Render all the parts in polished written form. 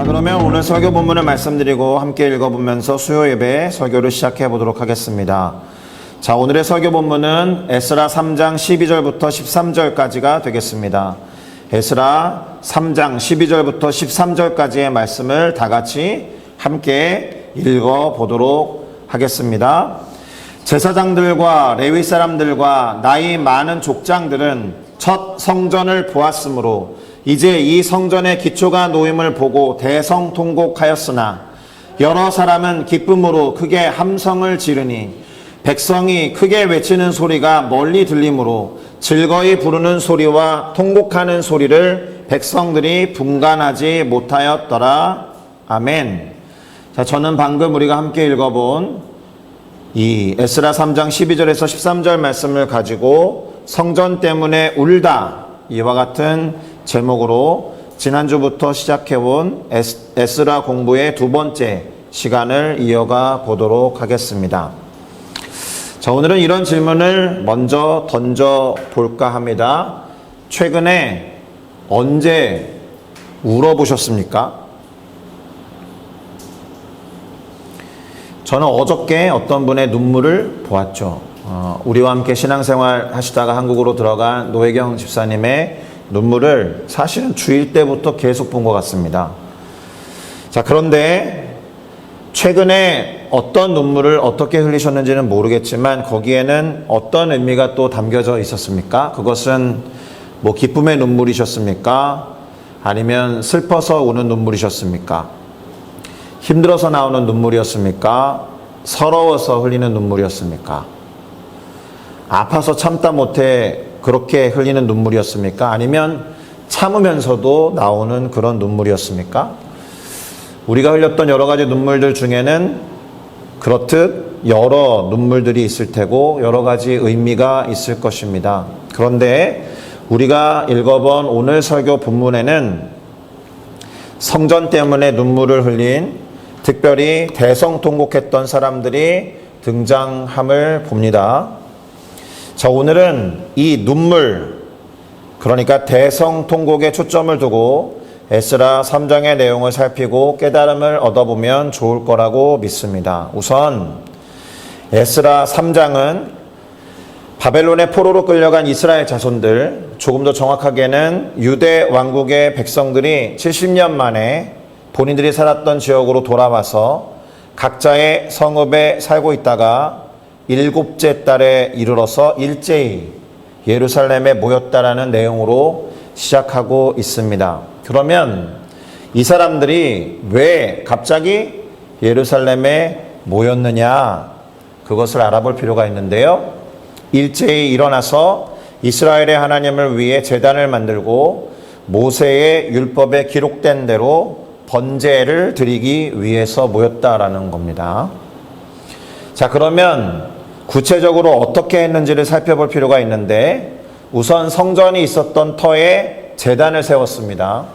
자, 그러면 오늘 설교 본문을 말씀드리고 함께 읽어보면서 수요 예배 설교를 시작해 보도록 하겠습니다. 자, 오늘의 설교 본문은 에스라 3장 12절부터 13절까지가 되겠습니다. 에스라 3장 12절부터 13절까지의 말씀을 다 같이 함께 읽어보도록 하겠습니다. 제사장들과 레위 사람들과 나이 많은 족장들은 첫 성전을 보았으므로 이제 이 성전의 기초가 놓임을 보고 대성통곡하였으나 여러 사람은 기쁨으로 크게 함성을 지르니 백성이 크게 외치는 소리가 멀리 들리므로 즐거이 부르는 소리와 통곡하는 소리를 백성들이 분간하지 못하였더라. 아멘. 자, 저는 방금 우리가 함께 읽어본 이 에스라 3장 12절에서 13절 말씀을 가지고 성전 때문에 울다, 이와 같은 제목으로 지난주부터 시작해온 에스라 공부의 두 번째 시간을 이어가 보도록 하겠습니다. 자, 오늘은 이런 질문을 먼저 던져 볼까 합니다. 최근에 언제 울어보셨습니까? 저는 어저께 어떤 분의 눈물을 보았죠. 우리와 함께 신앙생활 하시다가 한국으로 들어간 노혜경 집사님의 눈물을 사실은 주일 때부터 계속 본 것 같습니다. 자, 그런데 최근에 어떤 눈물을 어떻게 흘리셨는지는 모르겠지만 거기에는 어떤 의미가 또 담겨져 있었습니까? 그것은 뭐 기쁨의 눈물이셨습니까? 아니면 슬퍼서 우는 눈물이셨습니까? 힘들어서 나오는 눈물이었습니까? 서러워서 흘리는 눈물이었습니까? 아파서 참다 못해 그렇게 흘리는 눈물이었습니까? 아니면 참으면서도 나오는 그런 눈물이었습니까? 우리가 흘렸던 여러 가지 눈물들 중에는 그렇듯 여러 눈물들이 있을 테고 여러 가지 의미가 있을 것입니다. 그런데 우리가 읽어본 오늘 설교 본문에는 성전 때문에 눈물을 흘린, 특별히 대성통곡했던 사람들이 등장함을 봅니다. 자, 오늘은 이 눈물, 그러니까 대성통곡에 초점을 두고 에스라 3장의 내용을 살피고 깨달음을 얻어보면 좋을 거라고 믿습니다. 우선 에스라 3장은 바벨론의 포로로 끌려간 이스라엘 자손들, 조금 더 정확하게는 유대 왕국의 백성들이 70년 만에 본인들이 살았던 지역으로 돌아와서 각자의 성읍에 살고 있다가 일곱째 달에 이르러서 일제히 예루살렘에 모였다라는 내용으로 시작하고 있습니다. 그러면 이 사람들이 왜 갑자기 예루살렘에 모였느냐, 그것을 알아볼 필요가 있는데요. 일제히 일어나서 이스라엘의 하나님을 위해 제단을 만들고 모세의 율법에 기록된 대로 번제를 드리기 위해서 모였다라는 겁니다. 자, 그러면 구체적으로 어떻게 했는지를 살펴볼 필요가 있는데, 우선 성전이 있었던 터에 제단을 세웠습니다.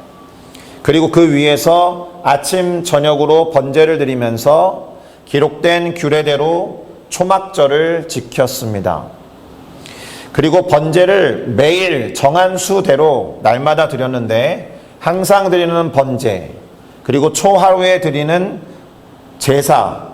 그리고 그 위에서 아침 저녁으로 번제를 드리면서 기록된 규례대로 초막절을 지켰습니다. 그리고 번제를 매일 정한 수대로 날마다 드렸는데, 항상 드리는 번제, 그리고 초하루에 드리는 제사,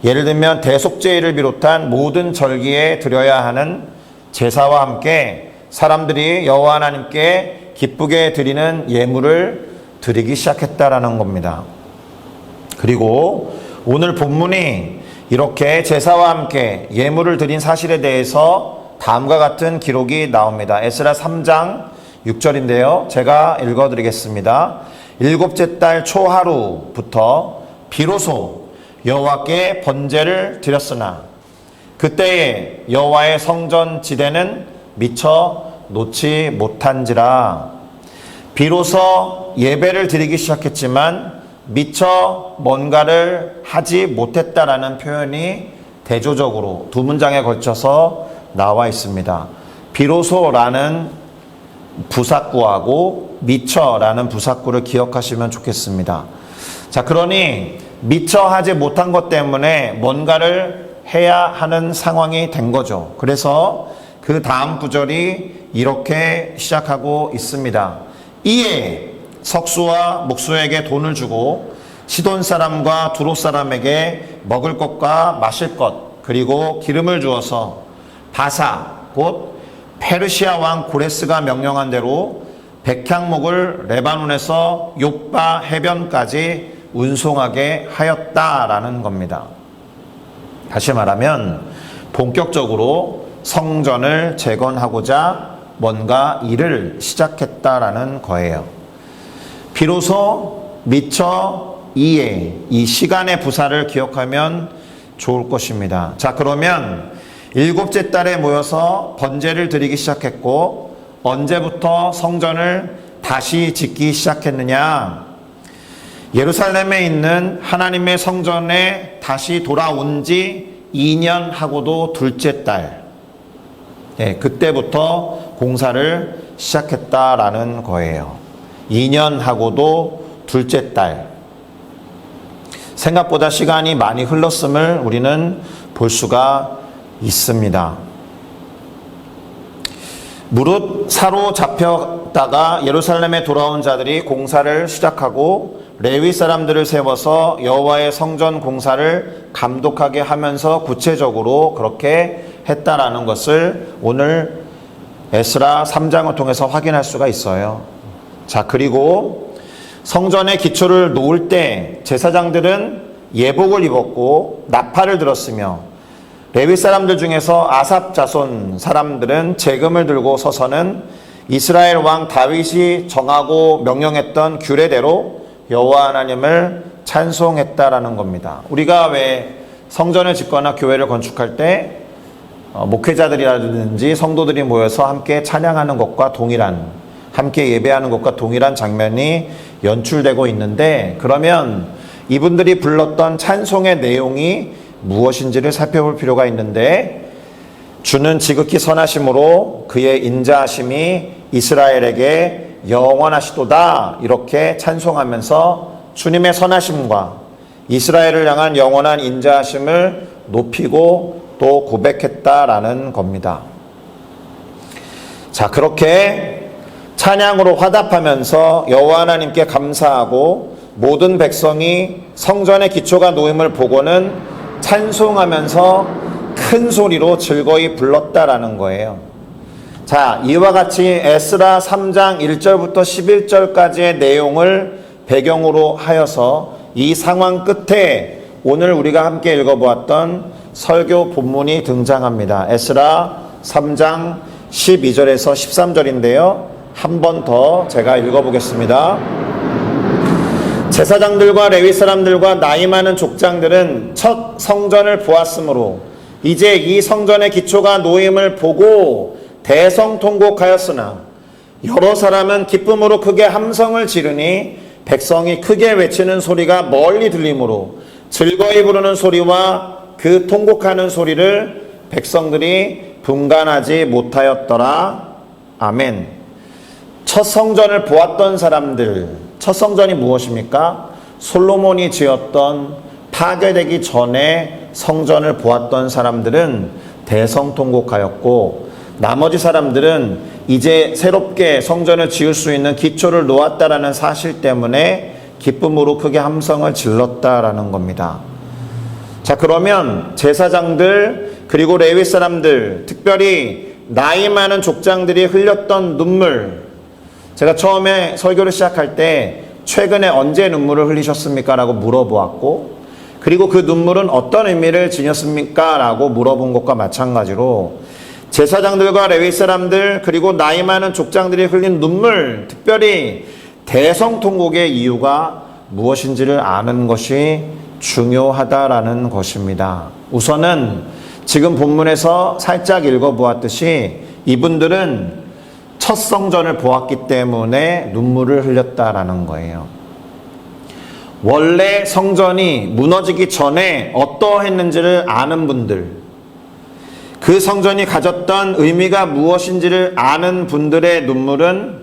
예를 들면 대속제일을 비롯한 모든 절기에 드려야 하는 제사와 함께 사람들이 여호와 하나님께 기쁘게 드리는 예물을 드리기 시작했다라는 겁니다. 그리고 오늘 본문이 이렇게 제사와 함께 예물을 드린 사실에 대해서 다음과 같은 기록이 나옵니다. 에스라 3장 6절인데요. 제가 읽어드리겠습니다. 일곱째 달 초하루부터 비로소 여호와께 번제를 드렸으나 그때에 여호와의 성전 지대는 미처 놓지 못한지라. 비로소 예배를 드리기 시작했지만 미처 뭔가를 하지 못했다라는 표현이 대조적으로 두 문장에 걸쳐서 나와 있습니다. 비로소라는 부사구하고 미처라는 부사구를 기억하시면 좋겠습니다. 자, 그러니 미처 하지 못한 것 때문에 뭔가를 해야 하는 상황이 된 거죠. 그래서 그 다음 구절이 이렇게 시작하고 있습니다. 이에 석수와 목수에게 돈을 주고 시돈 사람과 두로 사람에게 먹을 것과 마실 것 그리고 기름을 주어서 바사 곧 페르시아 왕 고레스가 명령한 대로 백향목을 레바논에서 욥바 해변까지 운송하게 하였다라는 겁니다. 다시 말하면 본격적으로 성전을 재건하고자 뭔가 일을 시작했다라는 거예요. 비로소 미처 이에 이 시간의 부사를 기억하면 좋을 것입니다. 자, 그러면 일곱째 달에 모여서 번제를 드리기 시작했고 언제부터 성전을 다시 짓기 시작했느냐? 예루살렘에 있는 하나님의 성전에 다시 돌아온 지 2년 하고도 둘째 달, 그때부터 공사를 시작했다라는 거예요. 2년 하고도 둘째 달. 생각보다 시간이 많이 흘렀음을 우리는 볼 수가 있습니다. 무릇 사로잡혔다가 예루살렘에 돌아온 자들이 공사를 시작하고 레위 사람들을 세워서 여호와의 성전 공사를 감독하게 하면서 구체적으로 그렇게 했다라는 것을 오늘 에스라 3장을 통해서 확인할 수가 있어요. 자, 그리고 성전의 기초를 놓을 때 제사장들은 예복을 입었고 나팔을 들었으며 레위 사람들 중에서 아삽 자손 사람들은 재금을 들고 서서는 이스라엘 왕 다윗이 정하고 명령했던 규례대로 여호와 하나님을 찬송했다라는 겁니다. 우리가 왜 성전을 짓거나 교회를 건축할 때 목회자들이라든지 성도들이 모여서 함께 찬양하는 것과 동일한, 함께 예배하는 것과 동일한 장면이 연출되고 있는데, 그러면 이분들이 불렀던 찬송의 내용이 무엇인지를 살펴볼 필요가 있는데, 주는 지극히 선하심으로 그의 인자하심이 이스라엘에게 영원하시도다, 이렇게 찬송하면서 주님의 선하심과 이스라엘을 향한 영원한 인자하심을 높이고 또 고백했다라는 겁니다. 자, 그렇게 찬양으로 화답하면서 여호와 하나님께 감사하고 모든 백성이 성전의 기초가 놓임을 보고는 찬송하면서 큰 소리로 즐거이 불렀다라는 거예요. 자, 이와 같이 에스라 3장 1절부터 11절까지의 내용을 배경으로 하여서 이 상황 끝에 오늘 우리가 함께 읽어보았던 설교 본문이 등장합니다. 에스라 3장 12절에서 13절인데요. 한 번 더 제가 읽어보겠습니다. 제사장들과 레위 사람들과 나이 많은 족장들은 첫 성전을 보았으므로 이제 이 성전의 기초가 놓임을 보고 대성통곡하였으나 여러 사람은 기쁨으로 크게 함성을 지르니 백성이 크게 외치는 소리가 멀리 들리므로 즐거이 부르는 소리와 그 통곡하는 소리를 백성들이 분간하지 못하였더라. 아멘. 첫 성전을 보았던 사람들, 첫 성전이 무엇입니까? 솔로몬이 지었던 파괴되기 전에 성전을 보았던 사람들은 대성통곡하였고, 나머지 사람들은 이제 새롭게 성전을 지을 수 있는 기초를 놓았다라는 사실 때문에 기쁨으로 크게 함성을 질렀다라는 겁니다. 자, 그러면 제사장들 그리고 레위 사람들, 특별히 나이 많은 족장들이 흘렸던 눈물, 제가 처음에 설교를 시작할 때 최근에 언제 눈물을 흘리셨습니까? 라고 물어보았고, 그리고 그 눈물은 어떤 의미를 지녔습니까? 라고 물어본 것과 마찬가지로 제사장들과 레위 사람들 그리고 나이 많은 족장들이 흘린 눈물, 특별히 대성통곡의 이유가 무엇인지를 아는 것이 중요하다라는 것입니다. 우선은 지금 본문에서 살짝 읽어보았듯이 이분들은 첫 성전을 보았기 때문에 눈물을 흘렸다라는 거예요. 원래 성전이 무너지기 전에 어떠했는지를 아는 분들, 그 성전이 가졌던 의미가 무엇인지를 아는 분들의 눈물은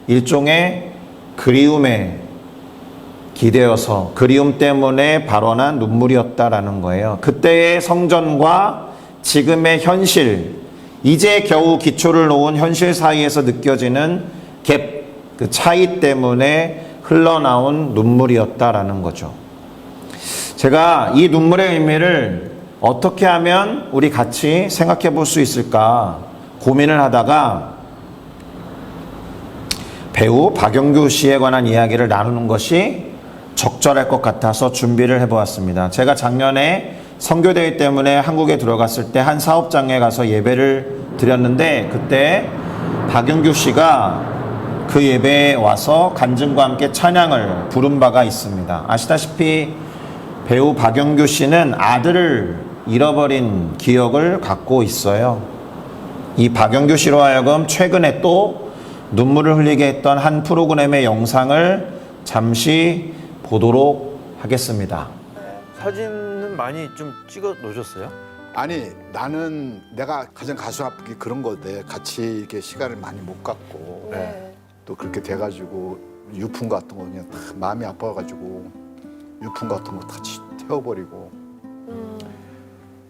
일종의 그리움에 기대어서 그리움 때문에 발원한 눈물이었다라는 거예요. 그때의 성전과 지금의 현실, 이제 겨우 기초를 놓은 현실 사이에서 느껴지는 갭, 그 차이 때문에 흘러나온 눈물이었다라는 거죠. 제가 이 눈물의 의미를 어떻게 하면 우리 같이 생각해 볼 수 있을까 고민을 하다가 배우 박영규 씨에 관한 이야기를 나누는 것이 적절할 것 같아서 준비를 해보았습니다. 제가 작년에 선교대회 때문에 한국에 들어갔을 때 한 사업장에 가서 예배를 드렸는데 그때 박영규 씨가 그 예배에 와서 간증과 함께 찬양을 부른 바가 있습니다. 아시다시피 배우 박영규 씨는 아들을 잃어버린 기억을 갖고 있어요. 이 박영규 씨로 하여금 최근에 또 눈물을 흘리게 했던 한 프로그램의 영상을 잠시 보도록 하겠습니다. 사진은 많이 좀 찍어 놓으셨어요? 아니 나는 내가 가장 가슴 아프게 그런 거대. 같이 이렇게 시간을 많이 못 갖고 또 그렇게 돼가지고 유품 같은 거 그냥 다 마음이 아파가지고 유품 같은 거 다 태워버리고.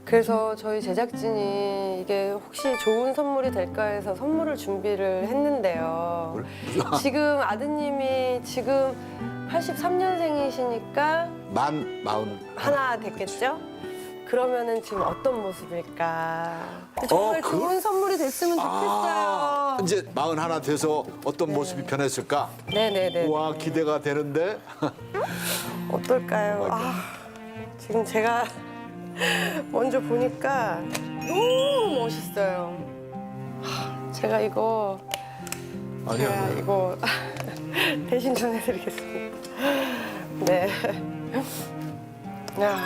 그래서 저희 제작진이 이게 혹시 좋은 선물이 될까 해서 선물을 준비를 했는데요. 지금 아드님이 지금 83년생이시니까 마흔 하나 됐겠죠? 그러면은 지금 어떤 모습일까? 정말 그- 좋은 선물이 됐으면 좋겠어요. 이제 41 돼서 어떤 모습이 변했을까? 네네네. 와 기대가 되는데. 어떨까요? 지금 제가 먼저 보니까 너무 멋있어요. 제가 이거 제가 이거 대신 전해드리겠습니다. 네. 야.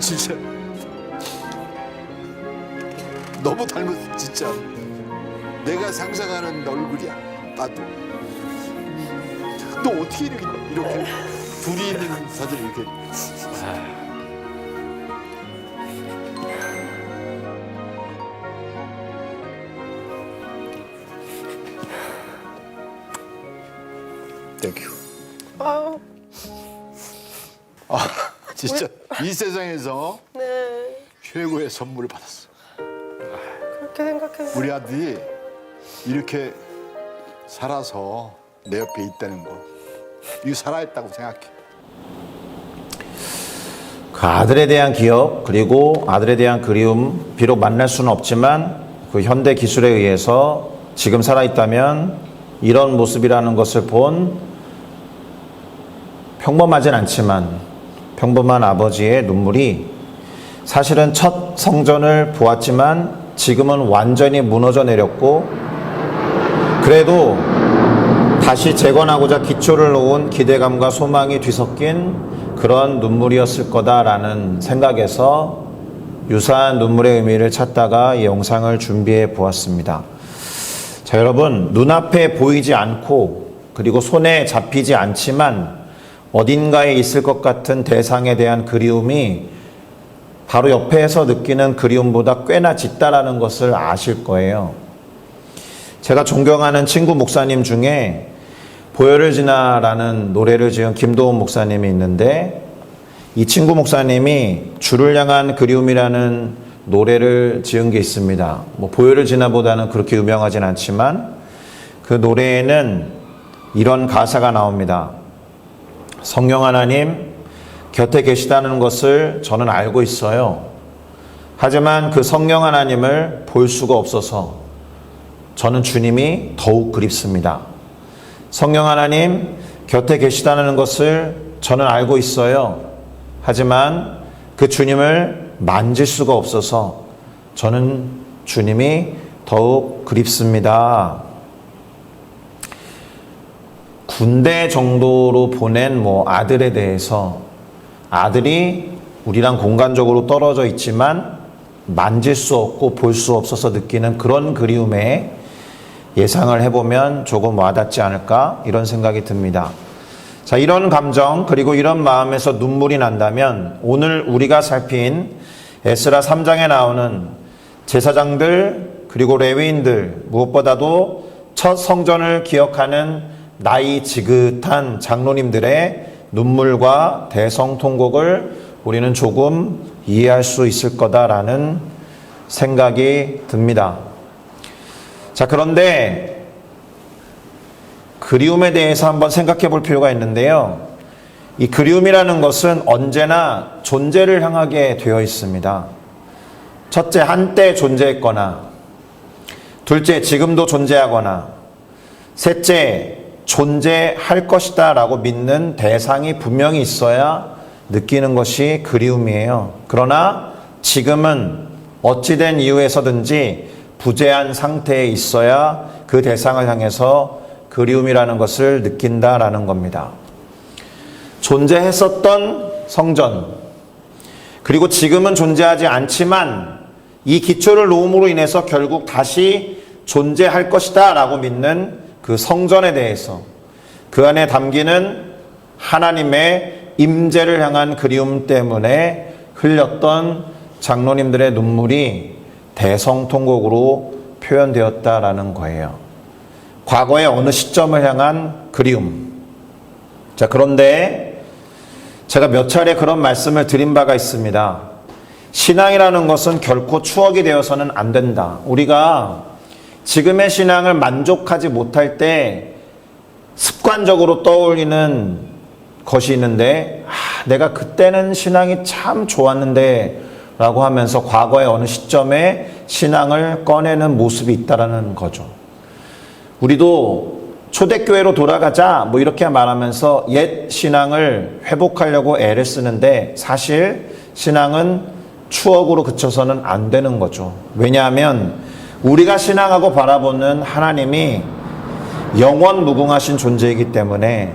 진짜 너무 닮았어 진짜. 내가 상상하는 얼굴이야. 나도. 너 어떻게 이렇게 둘이 있는 사진을 이렇게. 땡큐. 아우, 진짜 이 세상에서 네. 최고의 선물을 받았어. 그렇게 생각해서 우리 아들이 이렇게 살아서 내 옆에 있다는 거, 이거 살아있다고 생각해. 그 아들에 대한 기억 그리고 아들에 대한 그리움 비록 만날 수는 없지만 그 현대 기술에 의해서 지금 살아있다면 이런 모습이라는 것을 본 평범하진 않지만 평범한 아버지의 눈물이 사실은 첫 성전을 보았지만 지금은 완전히 무너져 내렸고 그래도 다시 재건하고자 기초를 놓은 기대감과 소망이 뒤섞인 그런 눈물이었을 거다라는 생각에서 유사한 눈물의 의미를 찾다가 이 영상을 준비해 보았습니다. 자, 여러분, 눈앞에 보이지 않고 그리고 손에 잡히지 않지만 어딘가에 있을 것 같은 대상에 대한 그리움이 바로 옆에서 느끼는 그리움보다 꽤나 짙다라는 것을 아실 거예요. 제가 존경하는 친구 목사님 중에 보혈을 지나라는 노래를 지은 김도훈 목사님이 있는데 이 친구 목사님이 주를 향한 그리움이라는 노래를 지은 게 있습니다. 뭐 보혈을 지나보다는 그렇게 유명하진 않지만 그 노래에는 이런 가사가 나옵니다. 성령 하나님 곁에 계시다는 것을 저는 알고 있어요. 하지만 그 성령 하나님을 볼 수가 없어서 저는 주님이 더욱 그립습니다. 성령 하나님 곁에 계시다는 것을 저는 알고 있어요. 하지만 그 주님을 만질 수가 없어서 저는 주님이 더욱 그립습니다. 군대 정도로 보낸 아들에 대해서 아들이 우리랑 공간적으로 떨어져 있지만 만질 수 없고 볼 수 없어서 느끼는 그런 그리움에 예상을 해보면 조금 와닿지 않을까 이런 생각이 듭니다. 자, 이런 감정 그리고 이런 마음에서 눈물이 난다면 오늘 우리가 살핀 에스라 3장에 나오는 제사장들 그리고 레위인들 무엇보다도 첫 성전을 기억하는 나이 지긋한 장로님들의 눈물과 대성통곡을 우리는 조금 이해할 수 있을 거다라는 생각이 듭니다. 자, 그런데 그리움에 대해서 한번 생각해 볼 필요가 있는데요. 이 그리움이라는 것은 언제나 존재를 향하게 되어 있습니다. 첫째, 한때 존재했거나, 둘째, 지금도 존재하거나, 셋째, 존재할 것이다 라고 믿는 대상이 분명히 있어야 느끼는 것이 그리움이에요. 그러나 지금은 어찌된 이유에서든지 부재한 상태에 있어야 그 대상을 향해서 그리움이라는 것을 느낀다라는 겁니다. 존재했었던 성전, 그리고 지금은 존재하지 않지만 이 기초를 놓음으로 인해서 결국 다시 존재할 것이다 라고 믿는 그 성전에 대해서 그 안에 담기는 하나님의 임재를 향한 그리움 때문에 흘렸던 장로님들의 눈물이 대성통곡으로 표현되었다라는 거예요. 과거의 어느 시점을 향한 그리움. 자, 그런데 제가 몇 차례 그런 말씀을 드린 바가 있습니다. 신앙이라는 것은 결코 추억이 되어서는 안 된다. 우리가 지금의 신앙을 만족하지 못할 때 습관적으로 떠올리는 것이 있는데 내가 그때는 신앙이 참 좋았는데 라고 하면서 과거의 어느 시점에 신앙을 꺼내는 모습이 있다라는 거죠. 우리도 초대교회로 돌아가자 이렇게 말하면서 옛 신앙을 회복하려고 애를 쓰는데 사실 신앙은 추억으로 그쳐서는 안 되는 거죠. 왜냐하면 우리가 신앙하고 바라보는 하나님이 영원 무궁하신 존재이기 때문에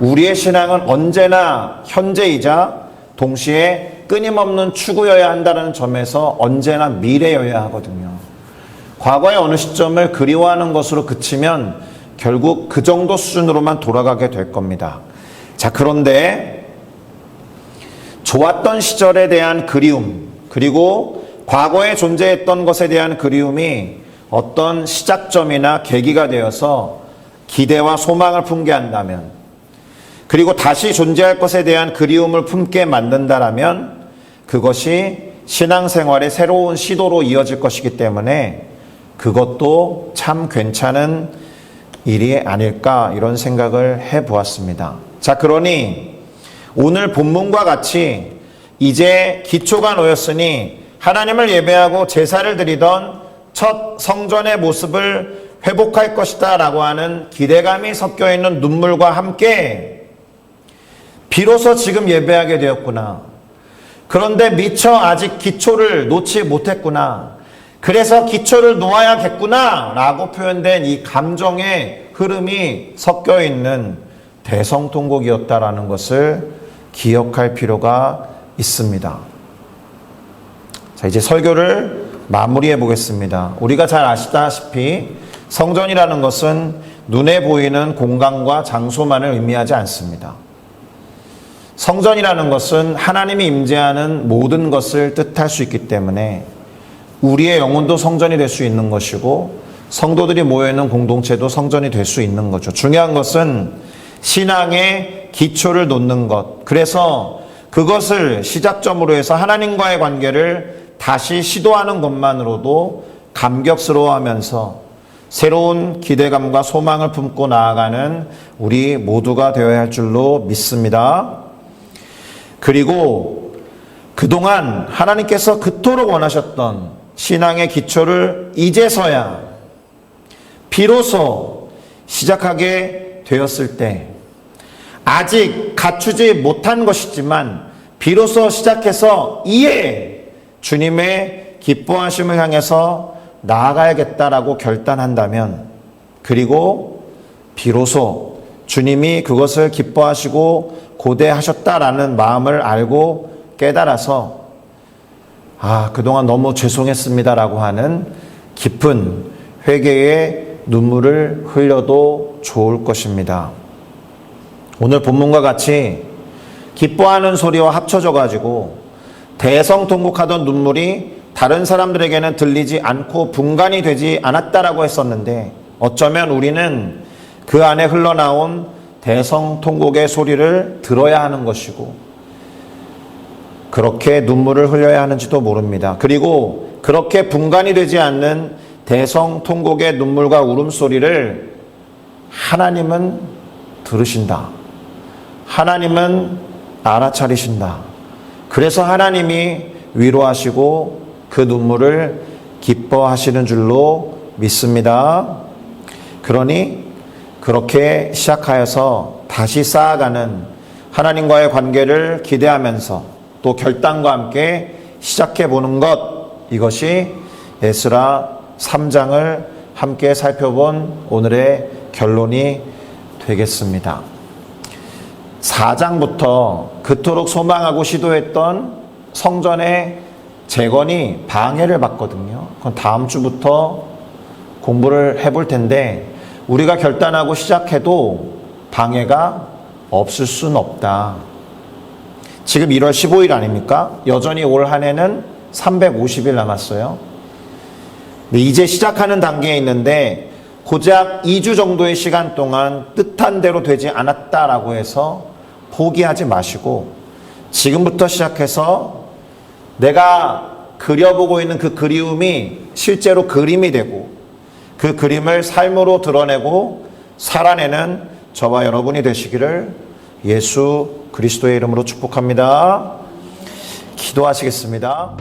우리의 신앙은 언제나 현재이자 동시에 끊임없는 추구여야 한다는 점에서 언제나 미래여야 하거든요. 과거의 어느 시점을 그리워하는 것으로 그치면 결국 그 정도 수준으로만 돌아가게 될 겁니다. 자, 그런데 좋았던 시절에 대한 그리움, 그리고 과거에 존재했던 것에 대한 그리움이 어떤 시작점이나 계기가 되어서 기대와 소망을 품게 한다면, 그리고 다시 존재할 것에 대한 그리움을 품게 만든다라면 그것이 신앙생활의 새로운 시도로 이어질 것이기 때문에 그것도 참 괜찮은 일이 아닐까 이런 생각을 해보았습니다. 자, 그러니 오늘 본문과 같이 이제 기초가 놓였으니 하나님을 예배하고 제사를 드리던 첫 성전의 모습을 회복할 것이다 라고 하는 기대감이 섞여 있는 눈물과 함께 비로소 지금 예배하게 되었구나. 그런데 미처 아직 기초를 놓지 못했구나. 그래서 기초를 놓아야겠구나 라고 표현된 이 감정의 흐름이 섞여 있는 대성통곡이었다라는 것을 기억할 필요가 있습니다. 자, 이제 설교를 마무리해 보겠습니다. 우리가 잘 아시다시피 성전이라는 것은 눈에 보이는 공간과 장소만을 의미하지 않습니다. 성전이라는 것은 하나님이 임재하는 모든 것을 뜻할 수 있기 때문에 우리의 영혼도 성전이 될 수 있는 것이고 성도들이 모여있는 공동체도 성전이 될 수 있는 거죠. 중요한 것은 신앙의 기초를 놓는 것, 그래서 그것을 시작점으로 해서 하나님과의 관계를 다시 시도하는 것만으로도 감격스러워하면서 새로운 기대감과 소망을 품고 나아가는 우리 모두가 되어야 할 줄로 믿습니다. 그리고 그동안 하나님께서 그토록 원하셨던 신앙의 기초를 이제서야 비로소 시작하게 되었을 때, 아직 갖추지 못한 것이지만 비로소 시작해서 이에 주님의 기뻐하심을 향해서 나아가야겠다라고 결단한다면, 그리고 비로소 주님이 그것을 기뻐하시고 고대하셨다라는 마음을 알고 깨달아서 그동안 너무 죄송했습니다라고 하는 깊은 회개의 눈물을 흘려도 좋을 것입니다. 오늘 본문과 같이 기뻐하는 소리와 합쳐져 가지고 대성통곡하던 눈물이 다른 사람들에게는 들리지 않고 분간이 되지 않았다라고 했었는데, 어쩌면 우리는 그 안에 흘러나온 대성통곡의 소리를 들어야 하는 것이고 그렇게 눈물을 흘려야 하는지도 모릅니다. 그리고 그렇게 분간이 되지 않는 대성통곡의 눈물과 울음소리를 하나님은 들으신다. 하나님은 알아차리신다. 그래서 하나님이 위로하시고 그 눈물을 기뻐하시는 줄로 믿습니다. 그러니 그렇게 시작하여서 다시 쌓아가는 하나님과의 관계를 기대하면서 또 결단과 함께 시작해 보는 것, 이것이 에스라 3장을 함께 살펴본 오늘의 결론이 되겠습니다. 4장부터 그토록 소망하고 시도했던 성전의 재건이 방해를 받거든요. 그건 다음 주부터 공부를 해볼 텐데, 우리가 결단하고 시작해도 방해가 없을 수는 없다. 지금 1월 15일 아닙니까? 여전히 올 한 해는 350일 남았어요. 근데 이제 시작하는 단계에 있는데 고작 2주 정도의 시간 동안 뜻한 대로 되지 않았다라고 해서 포기하지 마시고 지금부터 시작해서 내가 그려보고 있는 그 그리움이 실제로 그림이 되고 그 그림을 삶으로 드러내고 살아내는 저와 여러분이 되시기를 예수 그리스도의 이름으로 축복합니다. 기도하시겠습니다.